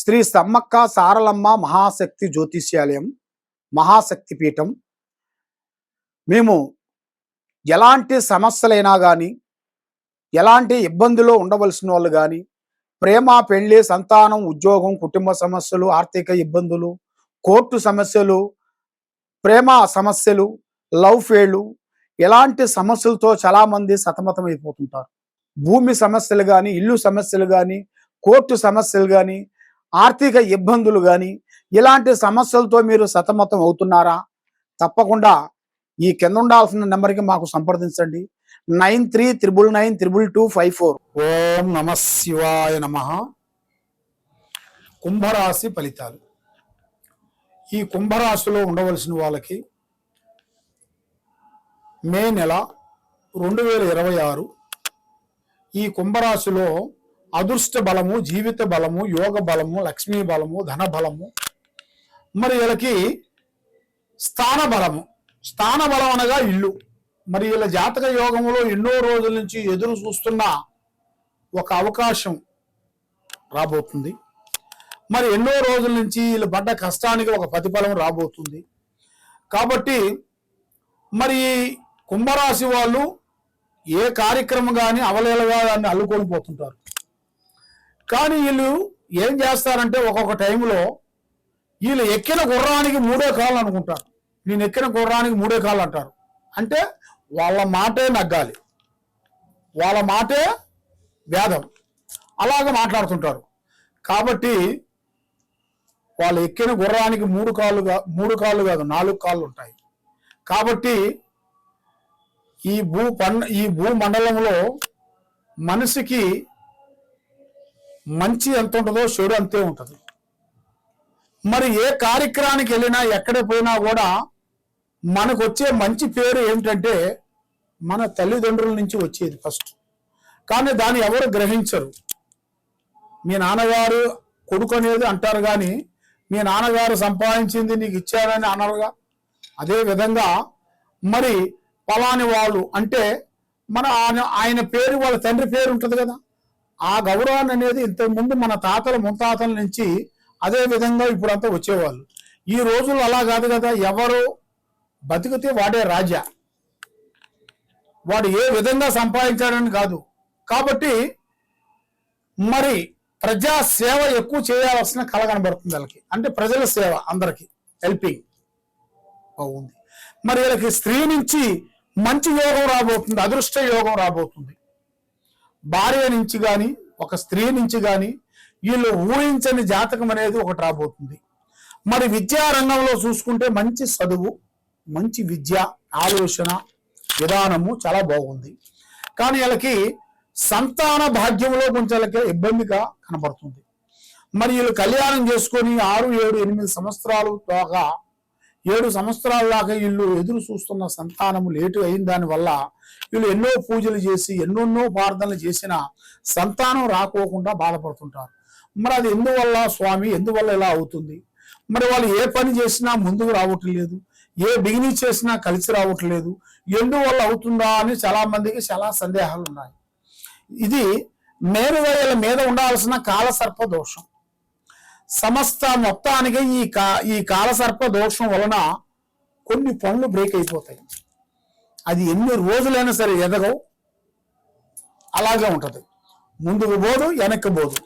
శ్రీ సమ్మక్క సారలమ్మ మహాశక్తి జ్యోతిష్యాలయం మహాశక్తి పీఠం. మేము ఎలాంటి సమస్యలైనా కానీ, ఎలాంటి ఇబ్బందులు ఉండవలసిన వాళ్ళు కానీ, ప్రేమ, పెళ్లి, సంతానం, ఉద్యోగం, కుటుంబ సమస్యలు, ఆర్థిక ఇబ్బందులు, కోర్టు సమస్యలు, ప్రేమ సమస్యలు, లవ్ ఫెయిలు, ఎలాంటి సమస్యలతో చాలామంది సతమతం అయిపోతుంటారు. భూమి సమస్యలు కానీ, ఇల్లు సమస్యలు కానీ, కోర్టు సమస్యలు కానీ, ఆర్థిక ఇబ్బందులు కానీ, ఇలాంటి సమస్యలతో మీరు సతమతం అవుతున్నారా? తప్పకుండా ఈ కింద ఉండాల్సిన నెంబర్కి మాకు సంప్రదించండి. 9399922254. ఓం నమ శివాయ నమ. కుంభరాశి ఫలితాలు. ఈ కుంభరాశిలో ఉండవలసిన వాళ్ళకి మే నెల 2026 ఈ కుంభరాశిలో అదృష్ట బలము, జీవిత బలము, యోగ బలము, లక్ష్మీ బలము, ధన బలము, మరి వీళ్ళకి స్థాన బలము. స్థాన బలం అనగా ఇల్లు. మరి వీళ్ళ జాతక యోగంలో ఎన్నో రోజుల నుంచి ఎదురు చూస్తున్న ఒక అవకాశం రాబోతుంది. మరి ఎన్నో రోజుల నుంచి వీళ్ళు పడ్డ కష్టానికి ఒక ప్రతిఫలం రాబోతుంది. కాబట్టి మరి కుంభరాశి వాళ్ళు ఏ కార్యక్రమం కానీ అవలేలగా దాన్ని అల్లుకొని పోతుంటారు. కానీ వీళ్ళు ఏం చేస్తారంటే ఒక్కొక్క టైంలో వీళ్ళు ఎక్కిన గుర్రానికి 3 కాళ్ళు అనుకుంటారు. నేను ఎక్కిన గుర్రానికి 3 కాళ్ళు అంటారు. అంటే వాళ్ళ మాటే నగ్గాలి, వాళ్ళ మాటే వేదం, అలాగే మాట్లాడుతుంటారు. కాబట్టి వాళ్ళు ఎక్కిన గుర్రానికి 3 కాళ్ళు కాదు 4 కాళ్ళు ఉంటాయి. కాబట్టి ఈ భూమండలంలో మనిషికి మంచి ఎంత ఉంటుందో చెడు అంతే ఉంటుంది. మరి ఏ కార్యక్రమానికి వెళ్ళినా, ఎక్కడ పోయినా కూడా మనకు వచ్చే మంచి పేరు ఏమిటంటే మన తల్లిదండ్రుల నుంచి వచ్చేది ఫస్ట్. కానీ దాన్ని ఎవరు గ్రహించరు. మీ నాన్నగారు కొడుకు అనేది అంటారు, కానీ మీ నాన్నగారు సంపాదించింది నీకు ఇచ్చారని అనరుగా. అదే విధంగా మరి పలాని వాళ్ళు అంటే మన ఆయన పేరు, వాళ్ళ తండ్రి పేరు ఉంటుంది కదా, ఆ గౌరవాన్ని అనేది ఇంతకుముందు మన తాతల ముత్తాతల నుంచి అదే విధంగా ఇప్పుడంతా వచ్చేవాళ్ళు. ఈ రోజుల్లో అలా కాదు కదా. ఎవరు బతికితే వాడే రాజా, వాడు ఏ విధంగా సంపాదించాడని కాదు. కాబట్టి మరి ప్రజా సేవ ఎక్కువ చేయాల్సిన కళ కనబడుతుంది వాళ్ళకి. అంటే ప్రజల సేవ, అందరికి హెల్పింగ్ బాగుంది. మరి వీళ్ళకి స్త్రీ నుంచి మంచి యోగం రాబోతుంది, అదృష్ట యోగం రాబోతుంది. భార్య నుంచి కానీ, ఒక స్త్రీ నుంచి కానీ వీళ్ళు ఊహించని జాతకం అనేది ఒకటి రాబోతుంది. మరి విద్యా రంగంలో చూసుకుంటే మంచి చదువు, మంచి విద్య, ఆలోచన విధానము చాలా బాగుంది. కానీ వీళ్ళకి సంతాన భాగ్యంలో కొంచెం వీళ్ళకి ఇబ్బందిగా కనబడుతుంది. మరి వీళ్ళు కళ్యాణం చేసుకొని 6, 7, 8 సంవత్సరాలు దాకా 7 సంవత్సరాల దాకా వీళ్ళు ఎదురు చూస్తున్న సంతానము లేటు అయిన దానివల్ల వీళ్ళు ఎన్నో పూజలు చేసి ఎన్నెన్నో ప్రార్థనలు చేసిన సంతానం రాకోకుండా బాధపడుతుంటారు. మరి అది ఎందువల్ల స్వామి, ఎందువల్ల ఇలా అవుతుంది? మరి వాళ్ళు ఏ పని చేసినా ముందుకు రావటం లేదు, ఏ బిగినింగ్ చేసినా కలిసి రావటం లేదు, ఎందువల్ల అవుతుందా అని చాలా మందికి చాలా సందేహాలు ఉన్నాయి. ఇది నేరుగా వీళ్ళ మీద ఉండాల్సిన కాలసర్ప దోషం. సమస్త మొత్తానికి ఈ కాలసర్ప దోషం వలన కొన్ని పనులు బ్రేక్ అయిపోతాయి. అది ఎన్ని రోజులైనా సరే ఎదగవు, అలాగే ఉంటుంది. ముందుకు పోదు, వెనక్కి పోదు.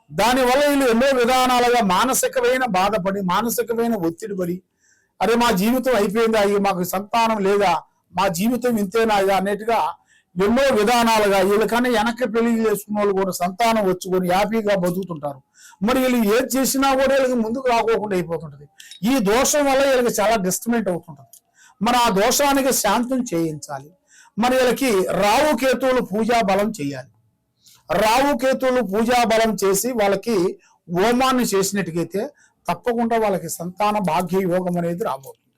దానివల్ల వీళ్ళు ఎన్నో విధానాలుగా మానసికమైన బాధపడి, మానసికమైన ఒత్తిడి పడి, అరే మా జీవితం అయిపోయిందా, మాకు సంతానం లేదా, మా జీవితం ఇంతేనా అన్నట్టుగా ఎన్నో విధానాలుగా వీళ్ళకన్నా వెనక్కి పెళ్లి చేసుకున్న వాళ్ళు కూడా సంతానం వచ్చుకొని హ్యాపీగా బతుకుతుంటారు. మరి వీళ్ళు ఏది చేసినా కూడా వీళ్ళకి ముందుకు రాకోకుండా అయిపోతుంటది. ఈ దోషం వల్ల వీళ్ళకి చాలా డిస్టర్బెంట్ అవుతుంటది. మరి ఆ దోషానికి శాంతం చేయించాలి. మరి వీళ్ళకి రాహుకేతువులు పూజా బలం చేయాలి. రాహుకేతువులు పూజా బలం చేసి వాళ్ళకి హోమాన్ని చేసినట్టుకైతే తప్పకుండా వాళ్ళకి సంతాన భాగ్య యోగం అనేది రాబోతుంది.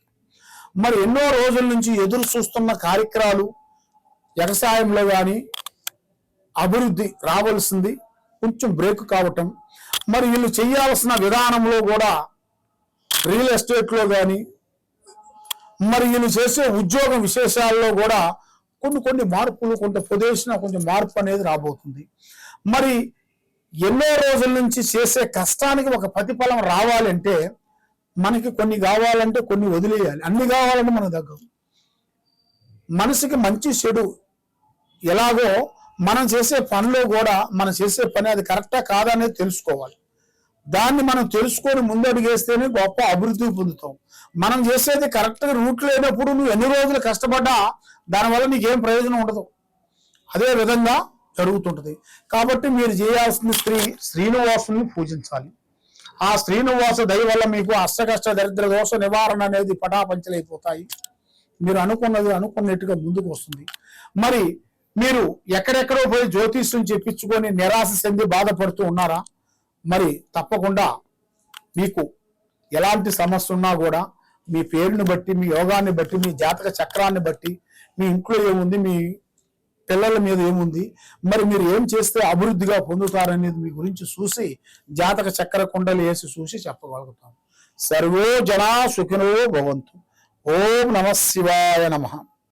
మరి ఎన్నో రోజుల నుంచి ఎదురు చూస్తున్న కార్యక్రమాలు, వ్యవసాయంలో కానీ అభివృద్ధి రావాల్సింది కొంచెం బ్రేక్ కావటం, మరి వీళ్ళు చేయాల్సిన విధానంలో కూడా రియల్ ఎస్టేట్లో కానీ, మరి వీళ్ళు చేసే ఉద్యోగ విశేషాల్లో కూడా కొన్ని మార్పులు, కొంత ప్రదేశం కొంచెం మార్పు అనేది రాబోతుంది. మరి ఎన్నో రోజుల నుంచి చేసే కష్టానికి ఒక ప్రతిఫలం రావాలంటే మనకి కొన్ని కావాలంటే కొన్ని వదిలేయాలి. అన్ని కావాలంటే మనకు తగ్గవు. మనసుకి మంచి చెడు ఎలాగో మనం చేసే పనిలో కూడా మనం చేసే పని అది కరెక్టా కాదా అనేది తెలుసుకోవాలి. దాన్ని మనం తెలుసుకొని ముందడుగేస్తేనే గొప్ప అభివృద్ధి పొందుతాం. మనం చేసేది కరెక్ట్గా రూట్ లేనప్పుడు నువ్వు ఎన్ని రోజులు కష్టపడ్డా దానివల్ల నీకేం ప్రయోజనం ఉండదు. అదే విధంగా జరుగుతుంటది. కాబట్టి మీరు చేయాల్సిన శ్రీనివాసుని పూజించాలి. ఆ శ్రీనివాస దయ వల్ల మీకు అష్టకష్ట దరిద్ర దోష నివారణ అనేది పటాపంచలైపోతాయి. మీరు అనుకున్నట్టుగా ముందుకు వస్తుంది. మరి మీరు ఎక్కడెక్కడో పోయి జ్యోతిష్యం చెప్పించుకొని నిరాశ చెంది బాధపడుతూ ఉన్నారా? మరి తప్పకుండా మీకు ఎలాంటి సమస్య ఉన్నా కూడా మీ పేరుని బట్టి, మీ యోగాన్ని బట్టి, మీ జాతక చక్రాన్ని బట్టి, మీ ఇంట్లో ఏముంది, మీ పిల్లల మీద ఏముంది, మరి మీరు ఏం చేస్తే అభివృద్ధిగా పొందుతారనేది మీ గురించి చూసి జాతక చక్ర కుండలు వేసి చూసి చెప్పగలుగుతాం. సర్వే జనా సుఖినో భవంతు. ఓం నమః శివాయ నమః.